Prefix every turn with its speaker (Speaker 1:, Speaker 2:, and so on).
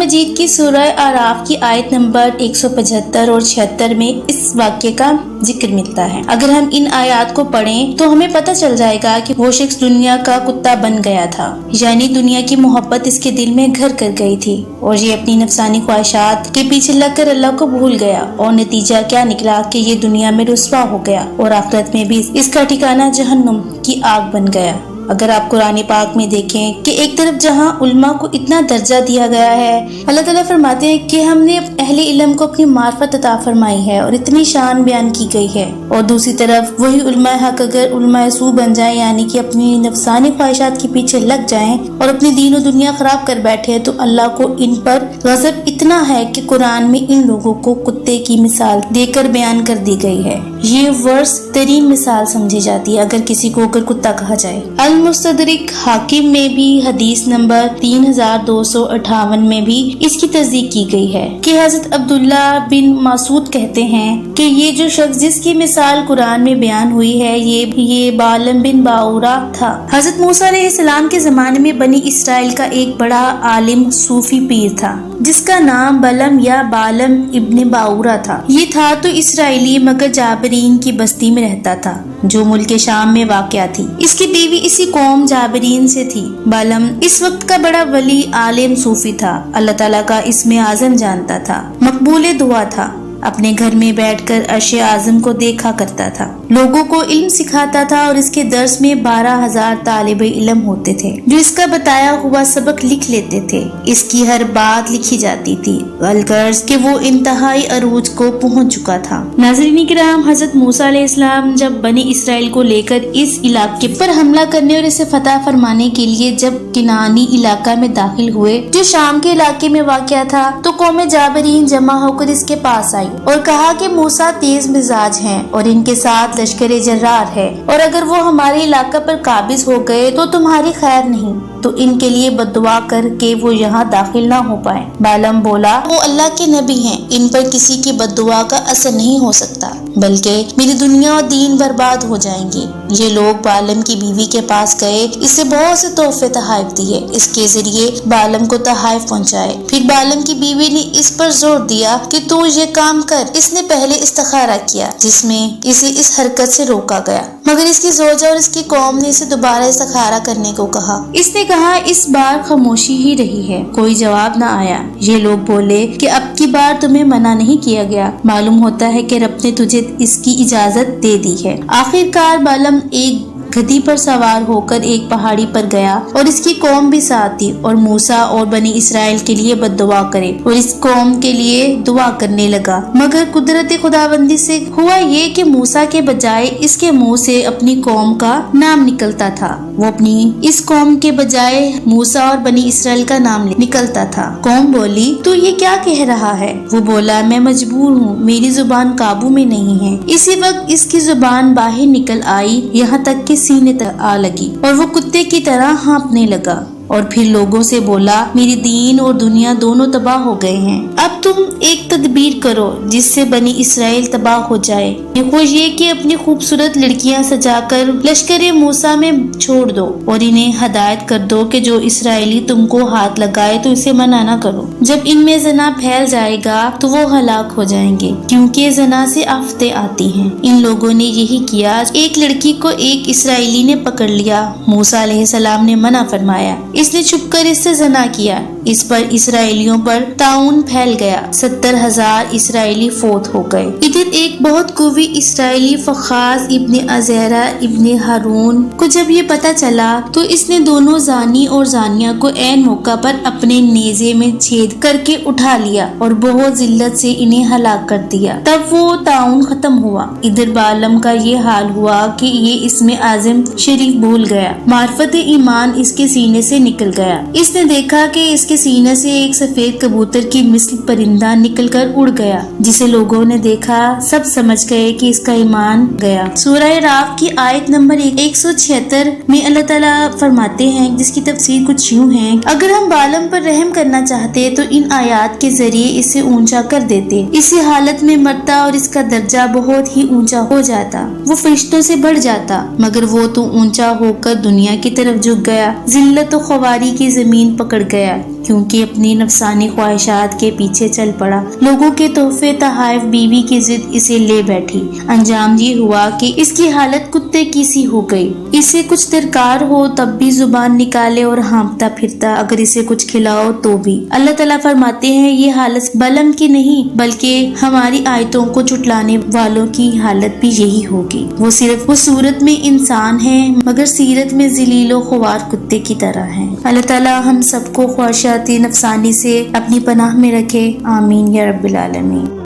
Speaker 1: مجید کی سورہ آراف کی آیت نمبر 175 اور 76 میں اس واقعے کا ذکر ملتا ہے۔ اگر ہم ان آیات کو پڑھیں تو ہمیں پتہ چل جائے گا کہ وہ شخص دنیا کا کتا بن گیا تھا، یعنی دنیا کی محبت اس کے دل میں گھر کر گئی تھی اور یہ اپنی نفسانی خواہشات کے پیچھے لگ کر اللہ کو بھول گیا، اور نتیجہ کیا نکلا کہ یہ دنیا میں رسوا ہو گیا اور آخرت میں بھی اس کا ٹھکانہ جہنم کی آگ بن گیا۔ اگر آپ قرآن پاک میں دیکھیں کہ ایک طرف جہاں علماء کو اتنا درجہ دیا گیا ہے، اللہ تعالیٰ فرماتے ہیں کہ ہم نے اہل علم کو اپنی معرفت عطا فرمائی ہے اور اتنی شان بیان کی گئی ہے، اور دوسری طرف وہی علماء حق اگر علماء سو بن جائیں، یعنی کہ اپنی نفسانی خواہشات کے پیچھے لگ جائیں اور اپنی دین و دنیا خراب کر بیٹھے، تو اللہ کو ان پر غضب اتنا ہے کہ قرآن میں ان لوگوں کو کتے کی مثال دے کر بیان کر دی گئی ہے۔ یہ ورس ترین مثال سمجھی جاتی ہے اگر کسی کو اگر کتا کہا جائے۔ المستدرک حاکم میں بھی حدیث نمبر 3258 میں بھی اس کی تصدیق کی گئی ہے کہ حضرت عبداللہ بن مسعود کہتے ہیں کہ یہ جو شخص جس کی مثال قرآن میں بیان ہوئی ہے یہ بالم بن باورا تھا۔ حضرت موسیٰ علیہ السلام کے زمانے میں بنی اسرائیل کا ایک بڑا عالم صوفی پیر تھا جس کا نام بلم یا بالم ابن باورا تھا۔ یہ تھا تو اسرائیلی مگر جابرین کی بستی میں رہتا تھا جو ملک شام میں واقع تھی۔ اس کی بیوی اسی قوم جابرین سے تھی۔ بالم اس وقت کا بڑا ولی عالم صوفی تھا، اللہ تعالیٰ کا اسم اعظم جانتا تھا، مقبول دعا تھا، اپنے گھر میں بیٹھ کر عرش اعظم کو دیکھا کرتا تھا، لوگوں کو علم سکھاتا تھا اور اس کے درس میں 12,000 طالب علم ہوتے تھے جو اس کا بتایا ہوا سبق لکھ لیتے تھے۔ اس کی ہر بات لکھی جاتی تھی، الغرض کہ وہ انتہائی عروج کو پہنچ چکا تھا۔ ناظرین کرام، حضرت موسیٰ علیہ السلام جب بنی اسرائیل کو لے کر اس علاقے پر حملہ کرنے اور اسے فتح فرمانے کے لیے جب کنعانی علاقہ میں داخل ہوئے جو شام کے علاقے میں واقع تھا، تو قوم جابرین جمع ہو کر اس کے پاس آئی اور کہا کہ موسیٰ تیز مزاج ہیں اور ان کے ساتھ لشکر جرار ہے، اور اگر وہ ہمارے علاقہ پر قابض ہو گئے تو تمہاری خیر نہیں، تو ان کے لیے بد دعا کر کے وہ یہاں داخل نہ ہو پائے۔ بالم بولا، وہ اللہ کے نبی ہیں، ان پر کسی کی بد دعا کا اثر نہیں ہو سکتا، بلکہ میری دنیا اور دین برباد ہو جائیں گی۔ یہ لوگ بالم کی بیوی کے پاس گئے، اسے بہت سے تحفے تحائف دیے، اس کے ذریعے بالم کو تحائف پہنچائے۔ پھر بالم کی بیوی نے اس پر زور دیا کہ تو یہ کام کر۔ اس نے پہلے استخارہ کیا جس میں اسے اس حرکت سے روکا گیا، مگر اس کی زوجہ اور اس کی قوم نے اسے دوبارہ استخارہ کرنے کو کہا۔ اس نے کہا اس بار خاموشی ہی رہی ہے، کوئی جواب نہ آیا۔ یہ لوگ بولے کہ اب کی بار تمہیں منع نہیں کیا گیا، معلوم ہوتا ہے کہ رب نے تجھے اس کی اجازت دے دی ہے۔ آخر کار بالم ایک گدھی پر سوار ہو کر ایک پہاڑی پر گیا اور اس کی قوم بھی ساتھ تھی، اور موسیٰ اور بنی اسرائیل کے لیے بد دعا کرے اور اس قوم کے لیے دعا کرنے لگا، مگر قدرت خداوندی سے ہوا یہ کہ موسیٰ کے بجائے اس کے منہ سے اپنی قوم کا نام نکلتا تھا، وہ اپنی اس قوم کے بجائے موسیٰ اور بنی اسرائیل کا نام نکلتا تھا۔ قوم بولی، تو یہ کیا کہہ رہا ہے؟ وہ بولا، میں مجبور ہوں، میری زبان قابو میں نہیں ہے۔ اسی وقت اس کی زبان باہر نکل آئی، یہاں تک کہ سینے تک آ لگی اور وہ کتے کی طرح ہانپنے لگا، اور پھر لوگوں سے بولا، میری دین اور دنیا دونوں تباہ ہو گئے ہیں، اب تم ایک تدبیر کرو جس سے بنی اسرائیل تباہ ہو جائے۔ خوش یہ کہ اپنی خوبصورت لڑکیاں سجا کر لشکر موسیٰ میں چھوڑ دو اور انہیں ہدایت کر دو کہ جو اسرائیلی تم کو ہاتھ لگائے تو اسے منع نہ کرو۔ جب ان میں زنا پھیل جائے گا تو وہ ہلاک ہو جائیں گے، کیونکہ زنا سے آفتیں آتی ہیں۔ ان لوگوں نے یہی کیا۔ ایک لڑکی کو ایک اسرائیلی نے پکڑ لیا، موسیٰ علیہ السلام نے منع فرمایا، اس نے چھپ کر اس سے زنا کیا، اس پر اسرائیلیوں پر طاعون پھیل گیا، 70,000 اسرائیلی فوت ہو گئے۔ ادھر ایک بہت قوی اسرائیلی فخاذ ابن عزیرہ ابن ہارون کو جب یہ پتہ چلا تو اس نے دونوں زانی اور زانیہ کو عین موقع پر اپنے نیزے میں چھید کر کے اٹھا لیا اور بہت ذلت سے انہیں ہلاک کر دیا۔ تب وہ طاعون ختم ہوا۔ ادھر بالم کا یہ حال ہوا کہ یہ اسم اعظم شریف بھول گیا، معرفت ایمان اس کے سینے سے نکل گیا۔ اس نے دیکھا کہ اس کے سینے سے ایک سفید کبوتر کی مثل پرندہ نکل کر اڑ گیا، جسے لوگوں نے دیکھا، سب سمجھ گئے کہ اس کا ایمان گیا۔ سورہ راف کی آیت نمبر 176 میں اللہ تعالیٰ فرماتے ہیں، جس کی تفسیر کچھ یوں ہے، اگر ہم بالم پر رحم کرنا چاہتے تو ان آیات کے ذریعے اسے اونچا کر دیتے، اسی حالت میں مرتا اور اس کا درجہ بہت ہی اونچا ہو جاتا، وہ فرشتوں سے بڑھ جاتا، مگر وہ تو اونچا ہو کر دنیا کی طرف جھک گیا، ذلت و خواری کی زمین پکڑ گیا، کیونکہ اپنی نفسانی خواہشات کے پیچھے چل پڑا۔ لوگوں کے تحفے تحائف بیوی کی ضد اسے لے بیٹھی۔ انجام یہ ہوا کہ اس کی حالت کتے کی سی ہو گئی۔ اسے کچھ درکار ہو تب بھی زبان نکالے اور ہانپتا پھرتا، اگر اسے کچھ کھلاؤ تو بھی۔ اللہ تعالیٰ فرماتے ہیں یہ حالت بلم کی نہیں بلکہ ہماری آیتوں کو جھٹلانے والوں کی حالت بھی یہی ہوگی۔ وہ صرف وہ صورت میں انسان ہیں مگر سیرت میں ذلیل و خوار کتے کی طرح ہیں۔ اللہ تعالیٰ ہم سب کو خواہشات نفسانی سے اپنی پناہ میں رکھے، آمین یا رب العالمین۔